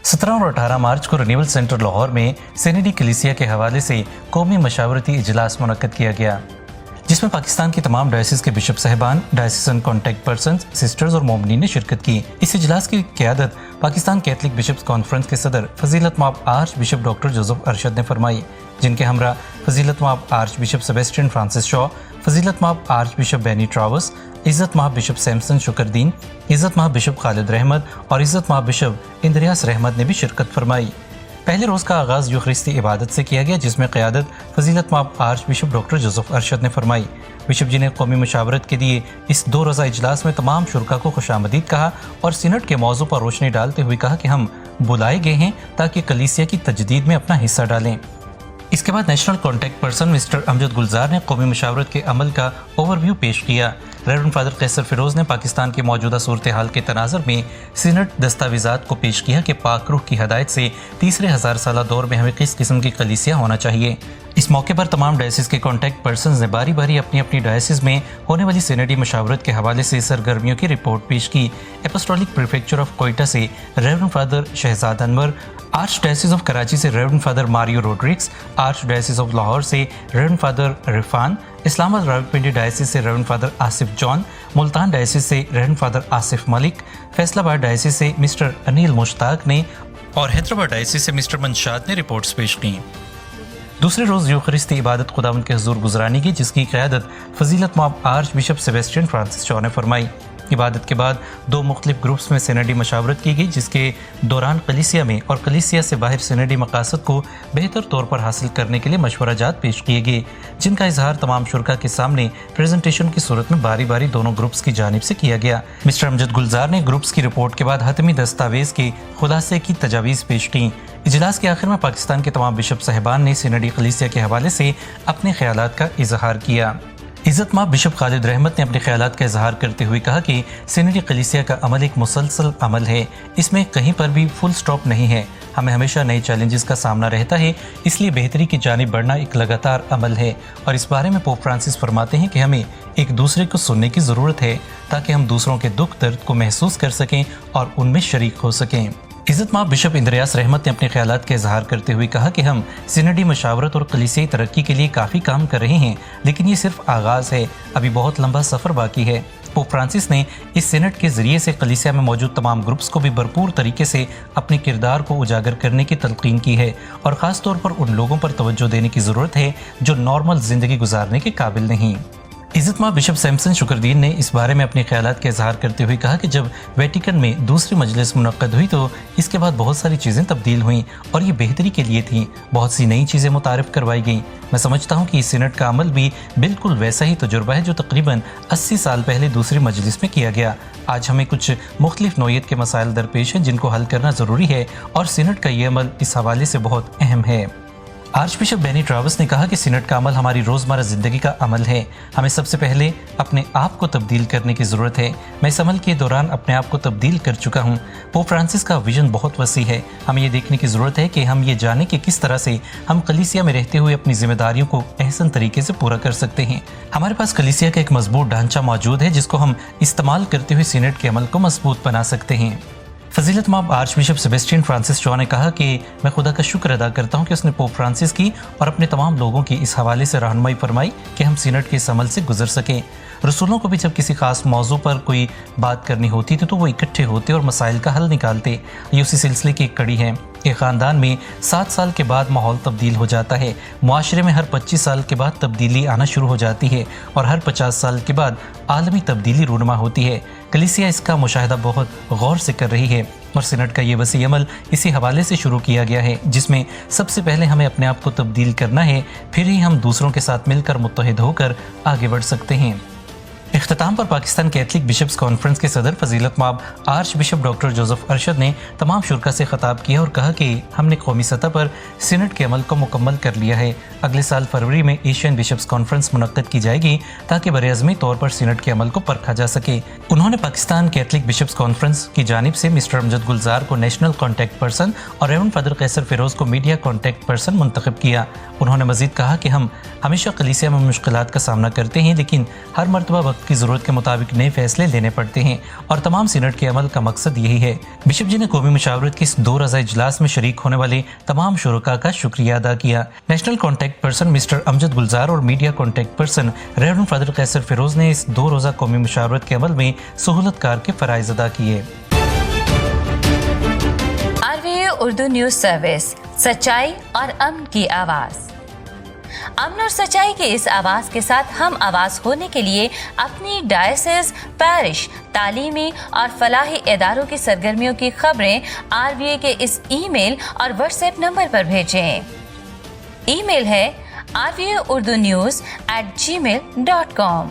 17 और 18 मार्च को renewal centre Lahore में सीनेडी कलीसिया के हवाले से कौमी मशावरती इजलास मुनक्कद किया गया, जिसमें पाकिस्तान की तमाम डायसिस के बिशप साहिबान, डायसिसन कॉन्टैक्ट पर्सन, सिस्टर्स और मोमनीन ने शिरकत की। इस इजलास की क़यादत पाकिस्तान कैथलिक बिशप्स कॉन्फ्रेंस के सदर फजीलत माब arch bishop doctor Joseph Arshad ने फरमाई, जिनके हमरा फजीलत माब arch bishop Sebastian Francis Shaw, फजीलत माब आर्च बिशप बेनी ट्रावर्स, इज़्ज़त माब बिशप सैमसन शुक्रदीन, इज़्ज़त माब बिशप खालिद रहमत और इज़्ज़त माब बिशप इंद्रियास रहमत ने भी शिरकत फरमाई। पहले रोज़ का आगाज़ यूखरिस्ती इबादत से किया गया, जिसमें क़यादत फजीलत माब arch bishop doctor Joseph Arshad ने फरमाई। बिशप जी ने कौमी मशावरत के लिए इस 2 रोज़ा इजलास में तमाम शुरका को खुशामदीद कहा और सीनेट के मौजू पर रोशनी डालते हुए कहा कि हम बुलाए गए हैं ताकि कलीसिया की तजदीद में अपना हिस्सा डालें। इसके बाद national contact person mister Amjad Gulzar ने कौमी मशावरत के अमल का ओवरव्यू पेश किया। रेवरेंड फादर कैसर फिरोज ने पाकिस्तान की मौजूदा सूरत हाल के तनाज़ुर में सीनेट दस्तावेज़ात को पेश किया कि पाक रूह की हदायत से तीसरे 1000 साला दौर में हमें किस किस्म की कलीसिया होना चाहिए। इस मौके पर तमाम डायसिस के कॉन्टैक्ट पर्सन ने बारी बारी अपनी अपनी डायसिस में होने वाली सीनेडी मशावरत के हवाले से सरगर्मियों की रिपोर्ट पेश की। एपोस्टोलिक प्रीफेक्चर ऑफ कोयटा से reverend father Shahzad Anwar, archdiocese of Karachi से reverend father Mario Rodrigues, archdiocese of Lahore से reverend father Rifan, Islamabad Rawalpindi diocese से reverend father Asif John, Multan diocese से reverend father Asif Malik, Faisalabad diocese से मिस्टर अनिल मुश्ताक ने और हैदराबाद डायसिस से मिस्टर मंशाद ने रिपोर्ट्स पेश की। दूसरे रोज़ यूखरिस्ती इबादत खुदावंद के हुजूर गुजरानी की, जिसकी क़यादत फजीलत माब arch bishop Sebastian Francis Shaw ने फरमाई। इबादत के बाद 2 मुख्तलिफ ग्रुप्स में सीनेडी मशावरत की गई, जिसके दौरान कलीसिया में और कलीसिया से बाहर सीनेडी मकासद को बेहतर तौर पर हासिल करने के लिए मशवराजात पेश किए गए, जिनका इजहार तमाम शुरका के सामने प्रेजेंटेशन की सूरत में बारी बारी दोनों ग्रुप्स की जानिब से किया गया। मिस्टर अमजद गुलजार ने ग्रुप्स की रिपोर्ट के बाद हतमी दस्तावेज़ के खुलासे की तजावीज़ पेश की। इजलास के आखिर में पाकिस्तान के तमाम बिशप साहिबान ने सीनेडी कलीसिया के हवाले से अपने ख्यालात का इजहार किया। इज़्ज़त माब बिशप खालिद रहमत ने अपने ख्यालात का इजहार करते हुए कहा कि सीनेडी कलीसिया का अमल एक मुसलसल अमल है, इसमें कहीं पर भी फुल स्टॉप नहीं है। हमें हमेशा नए चैलेंजेस का सामना रहता है, इसलिए बेहतरी की जानिब बढ़ना एक लगातार अमल है। और इस बारे में पोप फ्रांसिस फरमाते हैं कि हमें एक दूसरे को सुनने की ज़रूरत है ताकि हम दूसरों के दुख दर्द को महसूस कर सकें और उनमें शरीक हो सकें। इज़्ज़त माब बिशप इंद्रियास रहमत ने अपने ख्यालात का इजहार करते हुए कहा कि हम सीनेडी मशावरत और कलीसियाई तरक्की के लिए काफ़ी काम कर रहे हैं, लेकिन ये सिर्फ आगाज़ है, अभी बहुत लंबा सफ़र बाकी है। पोप फ्रांसिस ने इस सीनेट के ज़रिए से कलीसिया में मौजूद तमाम ग्रुप्स को भी भरपूर तरीके से अपने किरदार को उजागर करने की तलकीन की है और ख़ास तौर पर उन लोगों पर तवज्जो देने की ज़रूरत है जो नॉर्मल ज़िंदगी गुजारने के काबिल नहीं। इज़्ज़त माब बिशप सैमसन शुक्रदीन ने इस बारे में अपने ख्यालात का इजहार करते हुए कहा कि जब वेटिकन में दूसरी मजलिस मुनक्कद हुई तो इसके बाद बहुत सारी चीज़ें तब्दील हुईं और ये बेहतरी के लिए थी। बहुत सी नई चीज़ें मुतारिफ करवाई गईं। मैं समझता हूँ कि इस सीनेट का अमल भी बिल्कुल वैसा ही तजुर्बा है जो तकरीबन 80 साल पहले दूसरी मजलिस में किया गया। आज हमें कुछ मुख्तलिफ नौइयत के मसाइल दरपेश हैं जिनको हल करना ज़रूरी है और सीनेट का ये अमल इस हवाले से बहुत अहम है। आर्च बिशप बेनी ट्रावर्स ने कहा कि सीनेट का अमल हमारी रोज़मर्रा ज़िंदगी का अमल है। हमें सबसे पहले अपने आप को तब्दील करने की ज़रूरत है। मैं इस अमल के दौरान अपने आप को तब्दील कर चुका हूँ। पोप फ्रांसिस का विजन बहुत वसी है। हमें ये देखने की ज़रूरत है कि हम ये जानें कि किस तरह से हम कलीसिया में रहते हुए अपनी जिम्मेदारियों को अहसन तरीके से पूरा कर सकते हैं। हमारे पास कलीसिया का एक मजबूत ढांचा मौजूद है जिसको हम इस्तेमाल करते हुए सीनेट के अमल को मजबूत बना सकते हैं। फजीलत माब arch bishop Sebastian Francis Shaw ने कहा कि मैं खुदा का शुक्र अदा करता हूँ कि उसने पोप फ्रांसिस की और अपने तमाम लोगों की इस हवाले से रहनुमाई फरमाई कि हम सीनेट के इस अमल से गुजर सकें। रसूलों को भी जब किसी खास मौजू पर कोई बात करनी होती थी तो वो इकट्ठे होते और मसाइल का हल निकालते। ये उसी सिलसिले की एक कड़ी है। एक ख़ानदान में 7 साल के बाद माहौल तब्दील हो जाता है। मुआशरे में हर 25 साल के बाद तब्दीली आना शुरू हो जाती है और हर 50 साल के बाद आलमी तब्दीली रूनुमा होती है। कलीसिया इसका मुशाहिदा बहुत गौर से कर रही है और सीनेट का ये वसी अमल इसी हवाले से शुरू किया गया है, जिसमें सबसे पहले हमें अपने आप को तब्दील करना है, फिर ही हम दूसरों के साथ मिलकर मुत्तहिद होकर आगे बढ़ सकते हैं। इख्तिताम पर पाकिस्तान कैथलिक बिशप्स कॉन्फ्रेंस के सदर फजीलत माब arch bishop doctor Joseph Arshad ने तमाम शुरका से खिताब किया और कहा कि हमने कौमी सतह पर सीनेट के अमल को मुकम्मल कर लिया है। अगले साल फरवरी में एशियन बिशप्स कॉन्फ्रेंस मुनक्कद की जाएगी ताकि बरअज़मी तौर पर सीनेट के अमल को परखा जा सके। उन्होंने पाकिस्तान कैथलिक बिशप्स कॉन्फ्रेंस की जानिब से मिस्टर अमजद गुलजार को नेशनल कॉन्टैक्ट पर्सन और रेवरेंड फादर कैसर फिरोज को मीडिया कॉन्टैक्ट पर्सन मुंतखब किया। उन्होंने मजीद कहा कि हम हमेशा कलीसिया में मुश्किलात का सामना करते हैं, लेकिन हर मरतबा वक्त की ज़रूरत के मुताबिक नए फैसले लेने पड़ते हैं और तमाम सीनेट के अमल का मकसद यही है। बिशप जी ने कौमी मशावरत की इस 2 रोज़ा इजलास में शरीक होने वाले तमाम शुरका का शुक्रिया अदा किया। National contact person mister Amjad Gulzar और media contact person reverend father Qaiser Feroz ने इस 2 रोज़ा कौमी मशावरत के अमल में सहूलतकार के फ़राइज़ अदा किए। RVA उर्दू न्यूज़ सर्विस, सच्चाई और अमन की आवाज़। अमन और सच्चाई के इस आवाज़ के साथ हम आवाज़ होने के लिए अपनी डायसिस, पैरिश, तालीमी और फलाही इदारों की सरगर्मियों की खबरें RVA के इस ईमेल और व्हाट्सएप नंबर पर भेजें। ईमेल है rvaurdunews@gmail.com।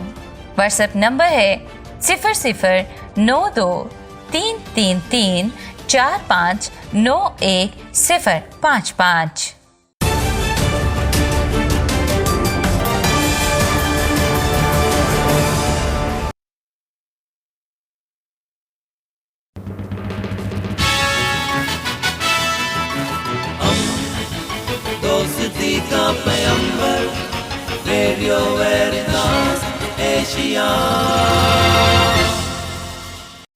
व्हाट्सएप नंबर है 009333459155। दोस्ती का पैगंबर, रेडियो वेरितास एशिया।